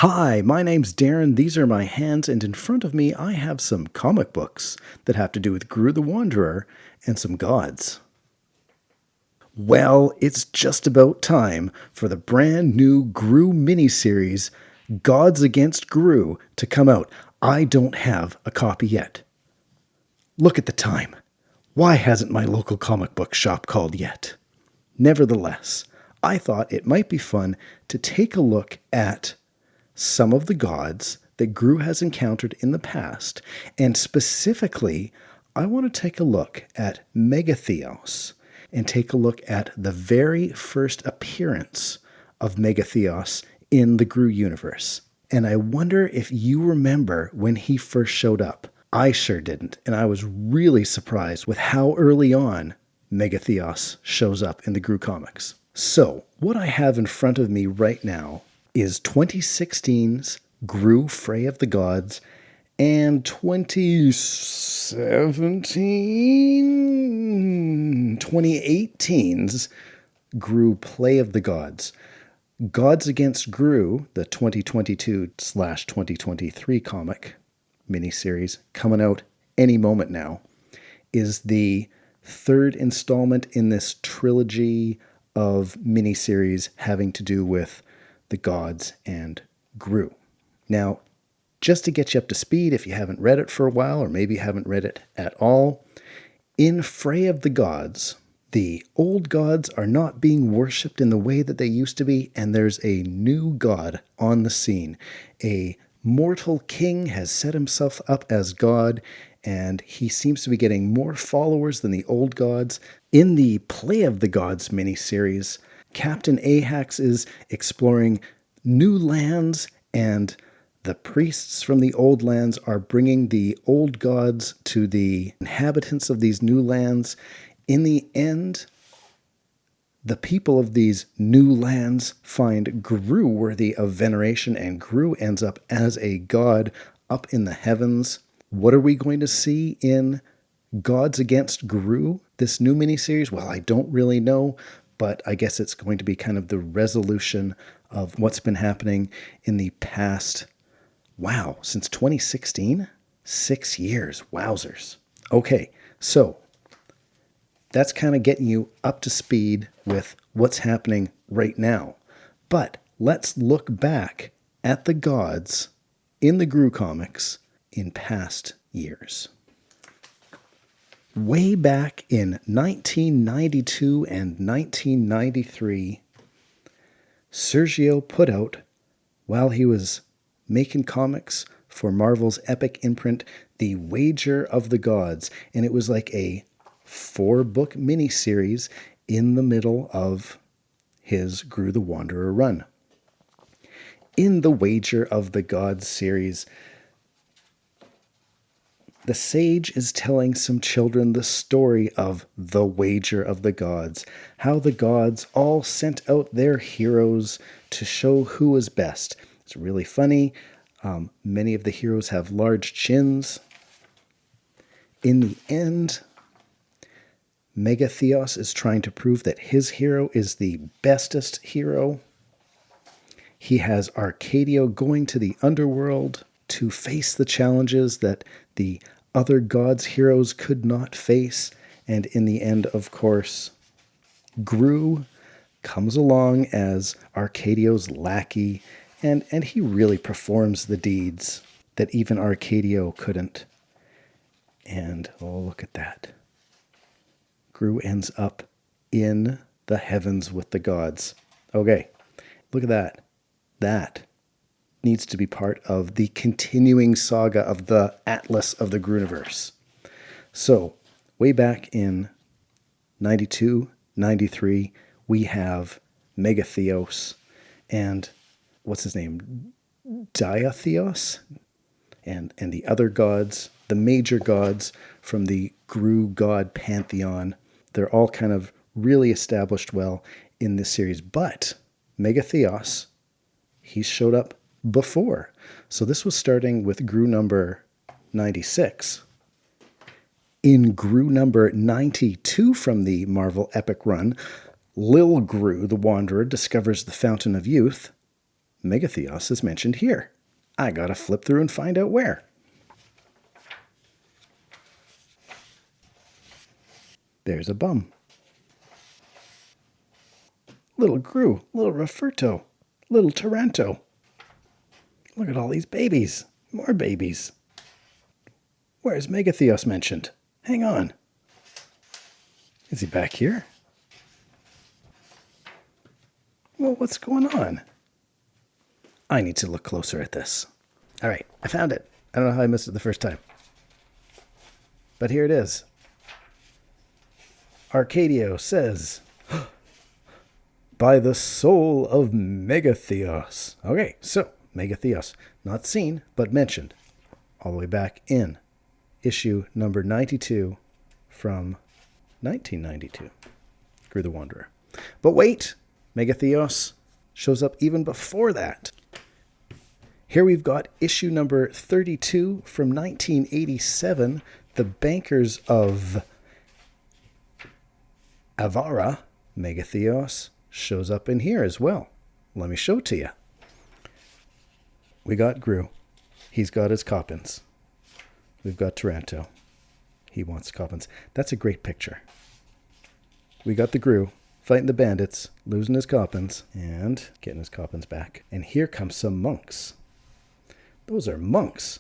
Hi, my name's Darren, these are my hands, and in front of me I have some comic books that have to do with Groo the Wanderer and some gods. Well, it's just about time for the brand new Groo miniseries, Gods Against Groo, to come out. I don't have a copy yet. Look at the time. Why hasn't my local comic book shop called yet? Nevertheless, I thought it might be fun to take a look at some of the gods that Groo has encountered in the past, and specifically, I want to take a look at Megatheos and take a look at the very first appearance of Megatheos in the Groo universe. And I wonder if you remember when he first showed up. I sure didn't, and I was really surprised with how early on Megatheos shows up in the Groo comics. So, what I have in front of me right now is 2016's Groo Fray of the Gods and 2018's Groo Play of the Gods. Gods Against Groo, the 2022/2023 comic miniseries coming out any moment now, is the third installment in this trilogy of miniseries having to do with the gods and Groo. Now, just to get you up to speed, if you haven't read it for a while, or maybe haven't read it at all, in Fray of the Gods, the old gods are not being worshipped in the way that they used to be, and there's a new god on the scene. A mortal king has set himself up as god, and he seems to be getting more followers than the old gods. In the Play of the Gods miniseries, Captain Ahax is exploring new lands, and the priests from the old lands are bringing the old gods to the inhabitants of these new lands. In the end, the people of these new lands find Groo worthy of veneration, and Groo ends up as a god up in the heavens. What are we going to see in Gods Against Groo, this new miniseries? Well, I don't really know, but I guess it's going to be kind of the resolution of what's been happening in the past, wow, since 2016? 6 years, wowzers. Okay, so that's kind of getting you up to speed with what's happening right now. But let's look back at the gods in the Groo comics in past years. Way back in 1992 and 1993, Sergio put out, while he was making comics for Marvel's epic imprint, The Wager of the Gods, and it was like a 4-book miniseries in the middle of his Groo the Wanderer run. In the Wager of the Gods series, the sage is telling some children the story of the Wager of the Gods, how the gods all sent out their heroes to show who was best. It's really funny. Many of the heroes have large chins. In the end, Megatheos is trying to prove that his hero is the bestest hero. He has Arcadio going to the underworld to face the challenges that the other gods' heroes could not face. And in the end, of course, Groo comes along as Arcadio's lackey, and he really performs the deeds that even Arcadio couldn't. And, oh, look at that. Groo ends up in the heavens with the gods. Okay, look at that. That needs to be part of the continuing saga of the Atlas of the Grooniverse. So, way back in 92, 93, we have Megatheos and, what's his name, Diatheos, and the other gods, the major gods from the Groo god pantheon. They're all kind of really established well in this series. But Megatheos, he showed up before. So this was starting with Groo number 96. In Groo number 92 from the Marvel Epic Run, Lil Groo the Wanderer discovers the Fountain of Youth. Megatheos is mentioned here. I gotta flip through and find out where. There's a bum. Little Groo, little Rufferto, little Taranto. Look at all these babies. More babies. Where's Megatheos mentioned? Hang on. Is he back here? Well, what's going on? I need to look closer at this. All right, I found it. I don't know how I missed it the first time. But here it is. Arcadio says, by the soul of Megatheos. Okay, so Megatheos, not seen, but mentioned all the way back in issue number 92 from 1992, Groo the Wanderer. But wait, Megatheos shows up even before that. Here we've got issue number 32 from 1987, The Bankers of Avara. Megatheos shows up in here as well. Let me show it to you. We got Groo. He's got his coppins. We've got Taranto. He wants coppins. That's a great picture. We got the Groo fighting the bandits, losing his coppins, and getting his coppins back. And here comes some monks. Those are monks.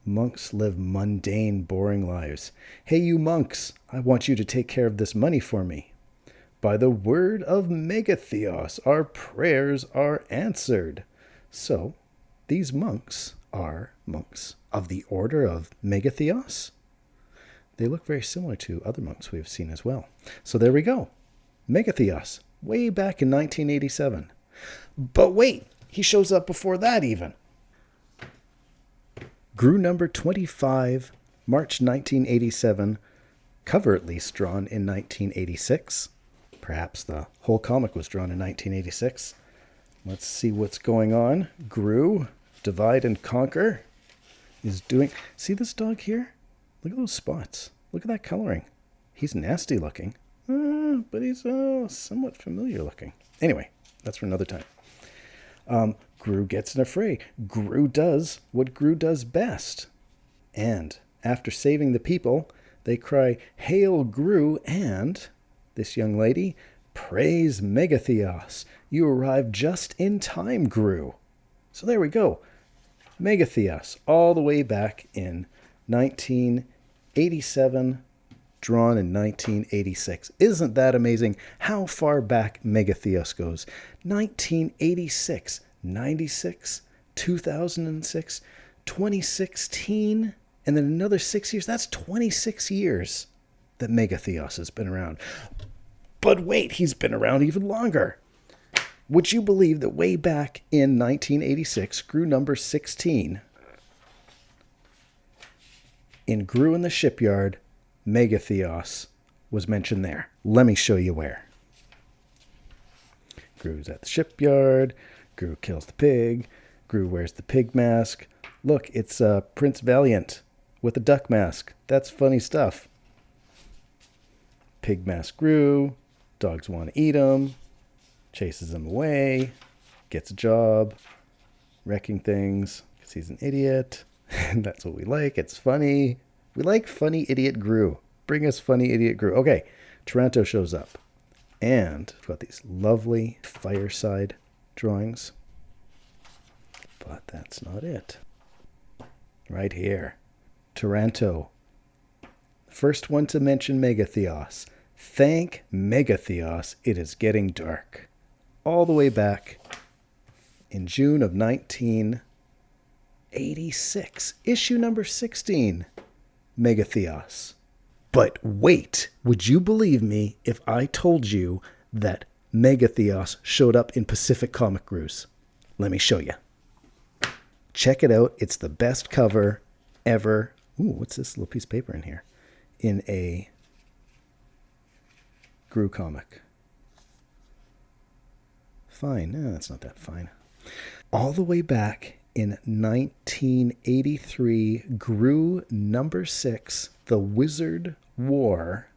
Monks live mundane, boring lives. Hey, you monks, I want you to take care of this money for me. By the word of Megatheos, our prayers are answered. So, these monks are monks of the order of Megatheos. They look very similar to other monks we've seen as well. So there we go. Megatheos, way back in 1987. But wait, he shows up before that even. Groo number 25, March 1987, cover at least drawn in 1986. Perhaps the whole comic was drawn in 1986. Let's see what's going on. Groo, Divide and Conquer, is doing... See this dog here? Look at those spots. Look at that coloring. He's nasty looking, but he's somewhat familiar looking. Anyway, that's for another time. Groo gets in a fray. Groo does what Groo does best. And after saving the people, they cry, "Hail Groo," and this young lady, "Praise Megatheos. You arrived just in time, Groo." So there we go. Megatheos, all the way back in 1987, drawn in 1986. Isn't that amazing how far back Megatheos goes? 1986, 96, 2006, 2016, and then another 6 years. That's 26 years that Megatheos has been around. But wait, he's been around even longer. Would you believe that way back in 1986, Groo number 16, in Groo in the Shipyard, Megatheos was mentioned there. Let me show you where. Groo's at the shipyard. Groo kills the pig. Groo wears the pig mask. Look, it's Prince Valiant with a duck mask. That's funny stuff. Pig mask Groo. Dogs want to eat him. Chases him away. Gets a job. Wrecking things because he's an idiot. And that's what we like. It's funny. We like funny idiot Groo. Bring us funny idiot Groo. Okay, Taranto shows up. And we've got these lovely fireside drawings. But that's not it. Right here. Taranto. First one to mention Megatheos. Thank Megatheos, it is getting dark. All the way back in June of 1986. Issue number 16. Megatheos. But wait, would you believe me if I told you that Megatheos showed up in Pacific Comic Groos? Let me show you. Check it out. It's the best cover ever. Ooh, what's this little piece of paper in here? In a Groo comic. Fine. No, that's not that fine. All the way back in 1983, Groo number 6, The Wizard War.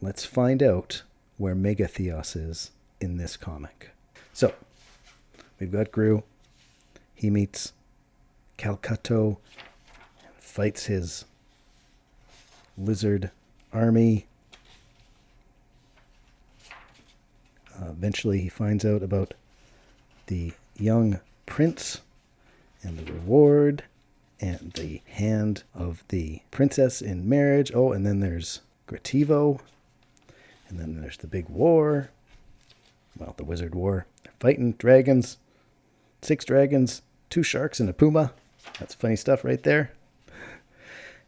Let's find out where Megatheos is in this comic. So, we've got Groo. he meets Calcutto and fights his lizard army. Eventually he finds out about the young prince and the reward and the hand of the princess in marriage. Oh, and then there's Grativo. And then there's the big war. Well, the wizard war. They're fighting dragons. 6 dragons, 2 sharks, and a puma. That's funny stuff right there.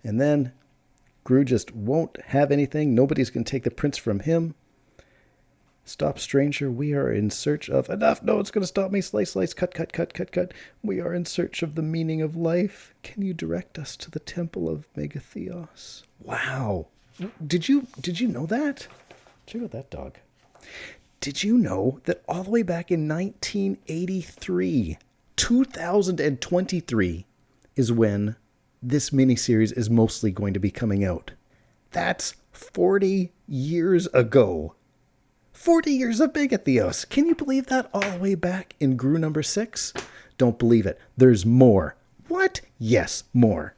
And then Groo just won't have anything. Nobody's going to take the prince from him. Stop, stranger. We are in search of... Enough. No, it's going to stop me. Slice, slice. Cut, cut, cut, cut, cut. We are in search of the meaning of life. Can you direct us to the temple of Megatheos? Wow. Did you know that? Check out that dog. Did you know that all the way back in 1983, 2023 is when this miniseries is mostly going to be coming out? That's 40 years ago. 40 years of Megatheos. Can you believe that? All the way back in Groo number 6? Don't believe it. There's more. What? Yes, more.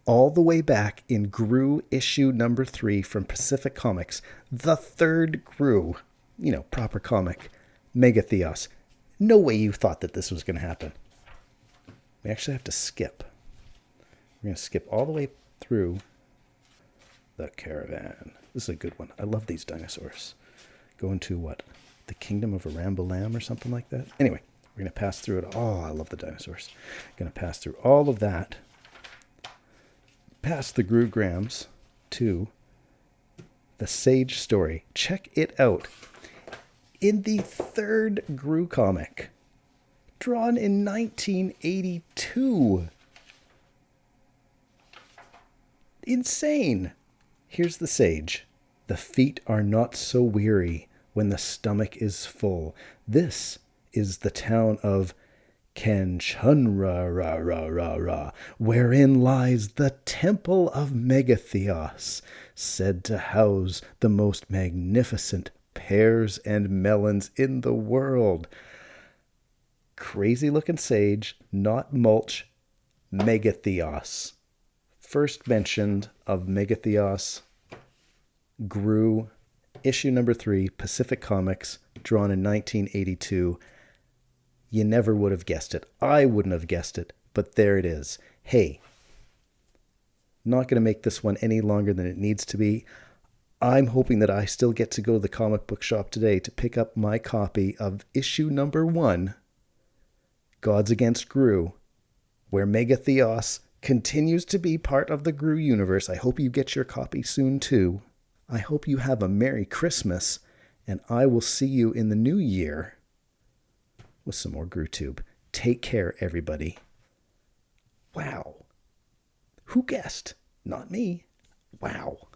All the way back in Groo issue number 3 from Pacific Comics, the 3rd Groo, proper comic, Megatheos. No way you thought that this was going to happen. We actually have to skip. We're going to skip all the way through the caravan. This is a good one. I love these dinosaurs. Going to what? The Kingdom of Arambalam or something like that? Anyway, we're going to pass through it. Oh, I love the dinosaurs. Going to pass through all of that. Past the Groograms to the Sage story. Check it out. In the 3rd Groo comic, drawn in 1982. Insane. Here's the Sage. The feet are not so weary when the stomach is full. This is the town of Kenchunra, wherein lies the temple of Megatheos, said to house the most magnificent pears and melons in the world. Crazy looking sage, not mulch, Megatheos. First mentioned of Megatheos, Groo, issue number 3, Pacific Comics, drawn in 1982. You never would have guessed it. I wouldn't have guessed it, but there it is. Hey, not going to make this one any longer than it needs to be. I'm hoping that I still get to go to the comic book shop today to pick up my copy of issue number 1, Gods Against Groo, where Megatheos continues to be part of the Groo universe. I hope you get your copy soon too. I hope you have a Merry Christmas, and I will see you in the new year with some more GrooTube. Take care, everybody. Wow. Who guessed? Not me. Wow.